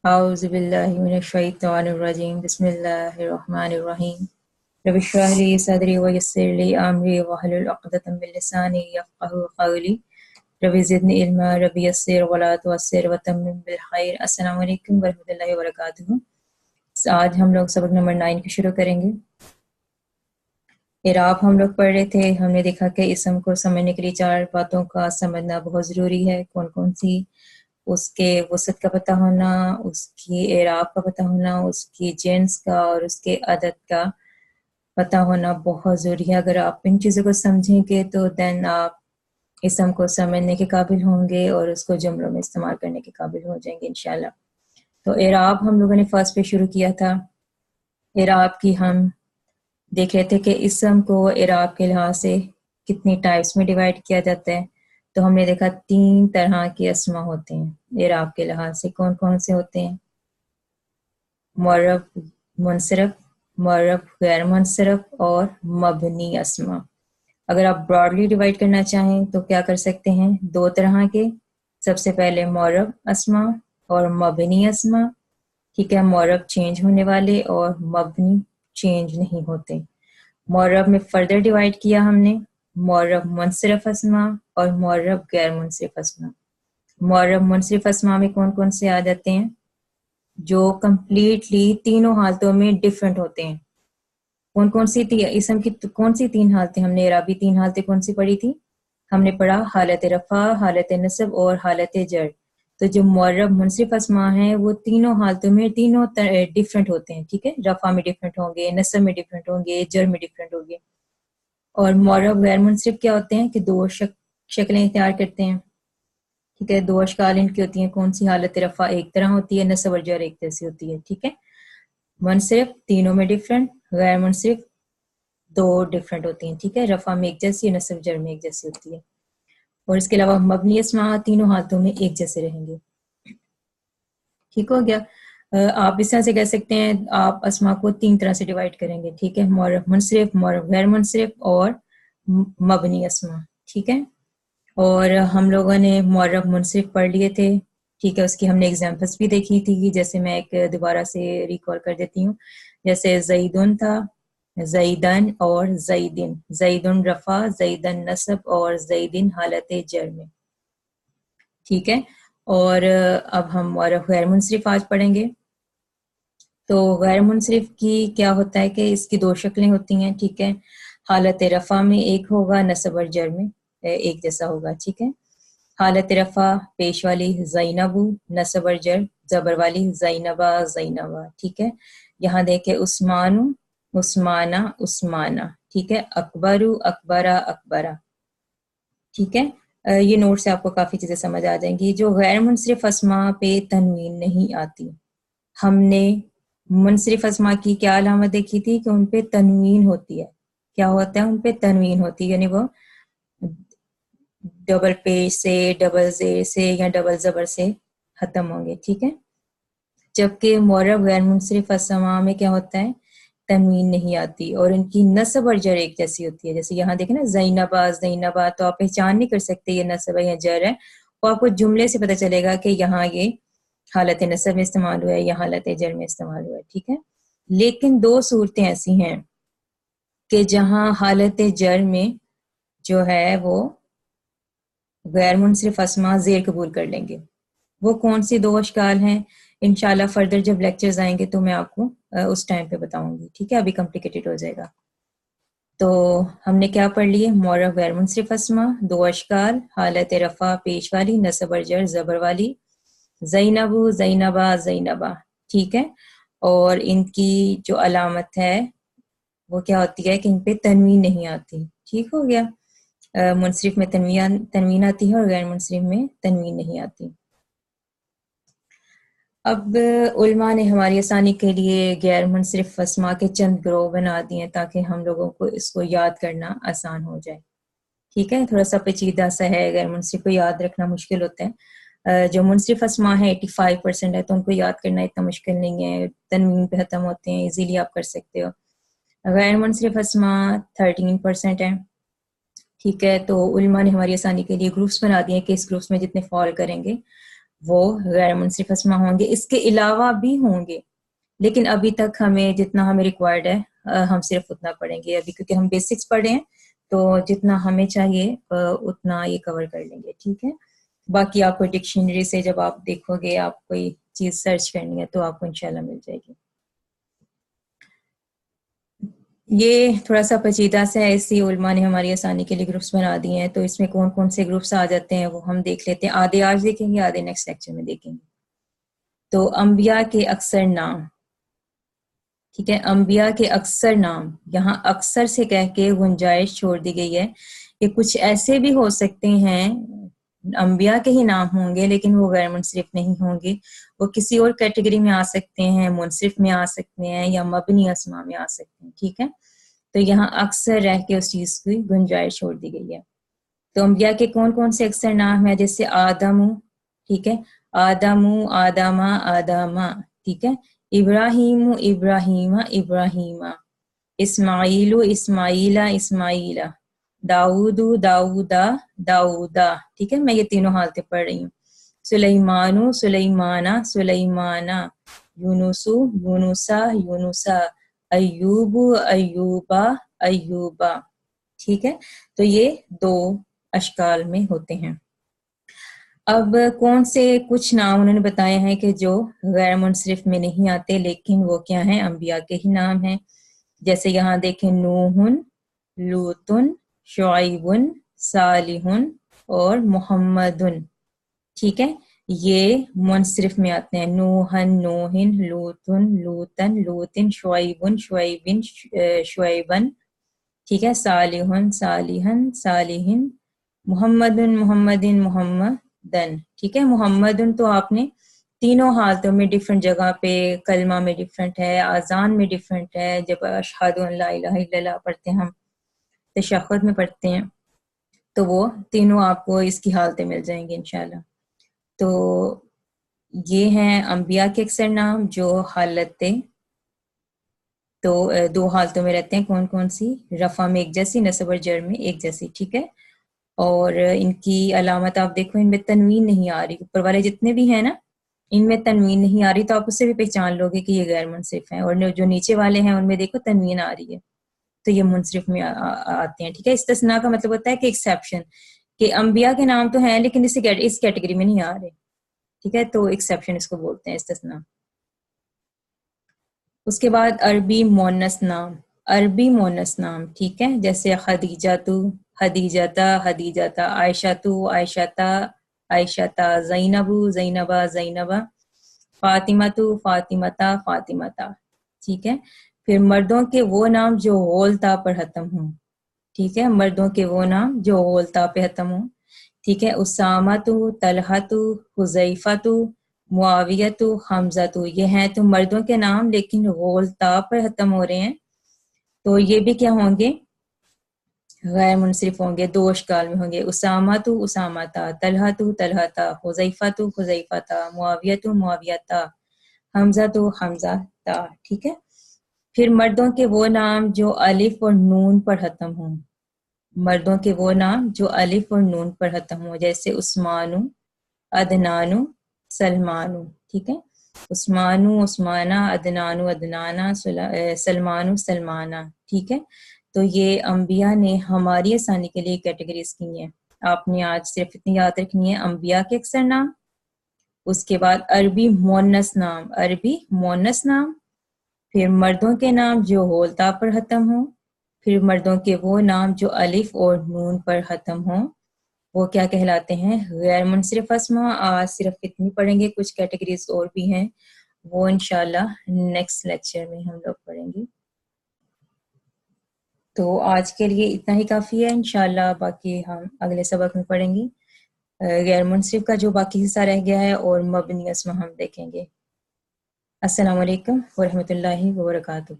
أعوذ بالله من الشيطان الرجيم بسم الله الرحمن الرحيم رب اشرح لي صدري ويسر لي أمري واحلل عقدة من لساني يفقهوا قولي رب زدني علما رب يسر ولا تعسر وتمم بالخير السلام علیکم ورحمۃ اللہ وبرکاتہ۔ آج ہم لوگ سبق نمبر 9 کی شروع کریں گے۔ اعراب ہم لوگ پڑھ رہے تھے، ہم نے دیکھا کہ اسم کو سمجھنے کے لیے 4 باتوں کا سمجھنا بہت ضروری ہے۔ کون کون سی؟ اس کے وسعت کا پتہ ہونا، اس کی اعراب کا پتہ ہونا، اس کی جنس کا اور اس کے عدد کا پتہ ہونا بہت ضروری ہے۔ اگر آپ ان چیزوں کو سمجھیں گے تو دین آپ اسم کو سمجھنے کے قابل ہوں گے اور اس کو جملوں میں استعمال کرنے کے قابل ہو جائیں گے انشاءاللہ۔ تو اعراب ہم لوگوں نے فرسٹ پہ شروع کیا تھا۔ اعراب کی ہم دیکھ رہے تھے کہ اسم کو اعراب کے لحاظ سے کتنی ٹائپس میں ڈیوائڈ کیا جاتا ہے۔ تو ہم نے دیکھا 3 طرح کے اسما ہوتے ہیں اعراب کے لحاظ سے۔ کون کون سے ہوتے ہیں؟ معرب منصرف، معرب غیر منصرف اور مبنی اسما۔ اگر آپ براڈلی ڈیوائڈ کرنا چاہیں تو کیا کر سکتے ہیں؟ 2 طرح کے۔ سب سے پہلے معرب اسما اور مبنی اسما، ٹھیک ہے۔ معرب چینج ہونے والے اور مبنی چینج نہیں ہوتے۔ معرب میں فردر ڈیوائڈ کیا ہم نے معرب منصرف اسما اور معرب غیر منصرف اسما۔ معرب منصرف اسما میں کون کون سے آ جاتے ہیں؟ جو کمپلیٹلی تینوں حالتوں میں ڈفرینٹ ہوتے ہیں۔ کون کون سی اسم کی کون سی 3 حالتیں ہم نے اعرابی 3 حالتیں کون سی پڑھی تھی؟ ہم نے پڑھا حالت رفع، حالت نصب اور حالت جر۔ تو جو معرب منصرف اسما ہیں وہ تینوں حالتوں میں تینوں ڈفرینٹ ہوتے ہیں، ٹھیک ہے۔ رفع میں ڈفرینٹ ہوں گے، نصب میں ڈفرینٹ ہوں گے، جر میں ڈفرینٹ ہوں گے۔ اور معرب غیر منصرف کیا ہوتے ہیں کہ 2 شکلیں اختیار کرتے ہیں، ٹھیک ہے۔ 2 اشکال ان کی ہوتی ہیں۔ کون سی؟ حالت رفع ایک طرح ہوتی ہے، نصب اور جر ایک جیسی ہوتی ہے، ٹھیک ہے۔ منصرف تینوں میں ڈفرینٹ، غیر منصرف 2 ڈفرینٹ ہوتی ہیں، ٹھیک ہے۔ رفع میں ایک جیسی، نصب جر میں ایک جیسی ہوتی ہے۔ اور اس کے علاوہ مبنی اسما تینوں حالتوں میں ایک جیسے رہیں گے، ٹھیک ہو گیا۔ آپ اس طرح سے کہہ سکتے ہیں، آپ اسما کو 3 طرح سے ڈیوائڈ کریں گے، ٹھیک ہے۔ معرب منصرف، معرب غیر منصرف اور مبنی اسما، ٹھیک ہے۔ اور ہم لوگوں نے معرب منصرف پڑھ لیے تھے، ٹھیک ہے۔ اس کی ہم نے ایگزامپلس بھی دیکھی تھی، جیسے میں ایک دوبارہ سے ریکال کر دیتی ہوں۔ جیسے زیدن تھا، زیدن اور زیدن، زیدن رفع، زیدن نصب اور زیدن حالت جر میں، ٹھیک ہے۔ اور اب ہم معرب غیر منصرف آج پڑھیں گے۔ تو غیر منصرف کی کیا ہوتا ہے کہ اس کی 2 شکلیں ہوتی ہیں، ٹھیک ہے۔ حالت رفع میں ایک ہوگا، نصب اور جر میں ایک جیسا ہوگا، ٹھیک ہے۔ حالت رفع پیش والی زینب، نصب اور جر زبر والی زینبا زینبا، ٹھیک ہے۔ یہاں دیکھیں عثمان، عثمانہ عثمانہ، ٹھیک ہے۔ اکبر، اکبرہ اکبرہ، ٹھیک ہے۔ یہ نوٹ سے آپ کو کافی چیزیں سمجھ آ جائیں گی۔ جو غیر منصرف اسما پہ تنوین نہیں آتی، ہم نے منصرف اسما کی کیا علامت دیکھی تھی کہ ان پہ تنوین ہوتی ہے۔ کیا ہوتا ہے؟ ان پہ تنوین ہوتی ہے، یعنی وہ ڈبل پیش سے، ڈبل زیر سے یا ڈبل زبر سے ختم ہوں گے، ٹھیک ہے۔ جبکہ معرب غیر منصرف اسما میں کیا ہوتا ہے؟ تنوین نہیں آتی اور ان کی نصب اور جر ایک جیسی ہوتی ہے۔ جیسے یہاں دیکھیں نا، زینبا زینبا، تو آپ پہچان نہیں کر سکتے یہ نصب ہے یا جر ہے، وہ آپ کو جملے سے پتہ چلے گا کہ یہاں یہ حالت نصب میں استعمال ہوا ہے یا حالت جر میں استعمال ہوا ہے، ٹھیک ہے۔ لیکن 2 صورتیں ایسی ہیں کہ جہاں حالت جر میں جو ہے وہ غیر منصرف اسما زیر قبول کر لیں گے۔ وہ کون سی 2 اشکال ہیں؟ انشاءاللہ فردر جب لیکچرز آئیں گے تو میں آپ کو اس ٹائم پہ بتاؤں گی، ٹھیک ہے۔ ابھی کمپلیکیٹڈ ہو جائے گا۔ تو ہم نے کیا پڑھ لیے؟ معرب غیر منصرف اسما 2 اشکال، حالت رفع پیش والی، نصب اور جر زبر والی، زینب زینبا زینبا، ٹھیک ہے۔ اور ان کی جو علامت ہے وہ کیا ہوتی ہے کہ ان پہ تنوین نہیں آتی، ٹھیک ہو گیا۔ منصرف میں تنوین آتی ہے اور غیر منصرف میں تنوین نہیں آتی۔ اب علماء نے ہماری آسانی کے لیے غیر منصرف اسما کے چند گروہ بنا دیے ہیں تاکہ ہم لوگوں کو اس کو یاد کرنا آسان ہو جائے، ٹھیک ہے۔ تھوڑا سا پیچیدہ سا ہے، غیر منصرف کو یاد رکھنا مشکل ہوتا ہے۔ جو منصرف اسما ہے 85% ہے، تو ان کو یاد کرنا اتنا مشکل نہیں ہے، تنوین پہ ختم ہوتے ہیں، ایزیلی آپ کر سکتے ہو۔ غیر منصرف اسما 13% ہے، ٹھیک ہے۔ تو علماء نے ہماری آسانی کے لیے گروپس بنا دیے کہ اس گروپس میں جتنے فال کریں گے وہ غیر منصرف اسما ہوں گے. اس کے علاوہ بھی ہوں گے لیکن ابھی تک ہمیں جتنا ہمیں ریکوائرڈ ہے ہم صرف اتنا پڑھیں گے ابھی, کیونکہ ہم بیسکس پڑھے ہیں تو جتنا ہمیں چاہیے اتنا یہ کور کر لیں گے. ٹھیک ہے, باقی آپ کو ڈکشنری سے جب آپ دیکھو گے, آپ کوئی چیز سرچ کرنی ہے تو آپ کو انشاءاللہ مل جائے گی. یہ تھوڑا سا پیچیدہ سے ایسی علماء نے ہماری آسانی کے لیے گروپس بنا دیے ہیں, تو اس میں کون کون سے گروپس آ جاتے ہیں وہ ہم دیکھ لیتے ہیں. آدھے آج دیکھیں گے, آدھے نیکسٹ لیکچر میں دیکھیں گے. تو انبیاء کے اکثر نام, ٹھیک ہے, انبیاء کے اکثر نام, یہاں اکثر سے کہہ کے گنجائش چھوڑ دی گئی ہے کہ کچھ ایسے بھی ہو سکتے ہیں انبیاء کے ہی نام ہوں گے لیکن وہ غیر منصرف نہیں ہوں گے, وہ کسی اور کیٹیگری میں آ سکتے ہیں, منصرف میں آ سکتے ہیں یا مبنی اسماء میں آ سکتے ہیں. ٹھیک ہے, تو یہاں اکثر رہ کے اس چیز کی گنجائش چھوڑ دی گئی ہے. تو انبیاء کے کون کون سے اکثر نام ہیں, جیسے آدم, ٹھیک ہے, آدم, آدمہ, آدامہ, ٹھیک ہے, ابراہیم, ابراہیمہ, ابراہیمہ, اسماعیل, اسماعیلہ, اسماعیلہ, داؤد, داؤدا, داؤدا, ٹھیک ہے, میں یہ تینوں حالتیں پڑھ رہی ہوں. سلیمان, سلیمانہ, سلیمانہ, یونس, یونسا, یونسا, ایوب, ایوبا, ایوبا. ٹھیک ہے, تو یہ 2 اشکال میں ہوتے ہیں. اب کون سے کچھ نام انہوں نے بتائے ہیں کہ جو غیر منصرف میں نہیں آتے لیکن وہ کیا ہیں, انبیاء کے ہی نام ہیں. جیسے یہاں دیکھیں, نوح, لوط, شعیب, صالح اور محمد. ٹھیک ہے, یہ منصرف میں آتے ہیں. نوحن, نوحن, لوطن, لوطن, لوطن, شعیبن, شعیبن, شعیبن, ٹھیک ہے, صالحن, صالحن, صالحن, محمد, محمد, محمدن. ٹھیک ہے, محمدن تو آپ نے تینوں حالتوں میں ڈیفرنٹ جگہ پہ, کلمہ میں ڈیفرنٹ ہے, اذان میں ڈیفرنٹ ہے, جب اشہد ان لا الہ الا اللہ پڑھتے ہیں ہم, تشہد میں پڑھتے ہیں, تو وہ تینوں آپ کو اس کی حالتیں مل جائیں گی انشاءاللہ. تو یہ ہیں انبیاء کے اکثر نام جو حالتیں تو 2 حالتوں میں رہتے ہیں. کون کون سی؟ رفع میں ایک جیسی, نصب اور جر میں ایک جیسی. ٹھیک ہے, اور ان کی علامت آپ دیکھو, ان میں تنوین نہیں آ رہی. اوپر والے جتنے بھی ہیں نا ان میں تنوین نہیں آ رہی, تو آپ اس سے بھی پہچان لو گے کہ یہ غیر منصرف ہیں. اور جو نیچے والے ہیں ان میں دیکھو تنوین آ رہی ہے, تو یہ منصرف میں آتے ہیں. ٹھیک ہے, استثناء کا مطلب ہوتا ہے کہ ایکسیپشن, کہ انبیاء کے نام تو ہیں لیکن اس کیٹیگری میں نہیں آ رہے. ٹھیک ہے, تو ایکسیپشن اس کو بولتے ہیں, استثناء. اس کے بعد عربی مونس نام, عربی مونس نام. ٹھیک ہے, جیسے خدیجہ, حدیجتا, حدیجتا, عائشہ, عائشتا, عائشتا, زینب, زینبا, زینبا, فاطمہ, فاطمتا, فاطمتا. ٹھیک ہے, پھر مردوں کے وہ نام جو غول تا پر ختم ہوں. ٹھیک ہے, مردوں کے وہ نام جو غول تا پہ ختم ہوں. ٹھیک ہے, اسامہ, طلحہ, حذیفہ, معاویہ, حمزہ, یہ ہیں تو مردوں کے نام لیکن غول تا پر ختم ہو رہے ہیں, تو یہ بھی کیا ہوں گے, غیر منصرف ہوں گے. 2 اشکال میں ہوں گے, اسامہ, اسامہ, طلحہ, طلحہ, حذیفہ, حذیفہ, معاویہ, معاویہ, حمزہ, حمزہ. ٹھیک ہے, پھر مردوں کے وہ نام جو الف اور نون پر ختم ہوں, مردوں کے وہ نام جو الف اور نون پر ختم ہوں, جیسے عثمان, عدنان, سلمان. ٹھیک ہے, عثمان, عثمانہ, عدنان, عدنانہ, سلمان, سلمانہ. ٹھیک ہے, تو یہ انبیاء نے ہماری آسانی کے لیے کیٹیگریز کی ہیں. آپ نے آج صرف اتنی یاد رکھنی ہے, انبیاء کے اکثر نام, اس کے بعد عربی مونس نام, عربی مونس نام, پھر مردوں کے نام جو غول تا پر ختم ہوں, پھر مردوں کے وہ نام جو الف اور نون پر ختم ہوں, وہ کیا کہلاتے ہیں, غیر منصرف اسماء. آج صرف اتنی پڑھیں گے, کچھ کیٹیگریز اور بھی ہیں وہ انشاءاللہ نیکسٹ لیکچر میں ہم لوگ پڑھیں گے. تو آج کے لیے اتنا ہی کافی ہے, انشاءاللہ باقی ہم اگلے سبق میں پڑھیں گے. غیر منصرف کا جو باقی حصہ رہ گیا ہے اور مبنی اسماء ہم دیکھیں گے. السلام علیکم ورحمۃ اللہ وبرکاتہ.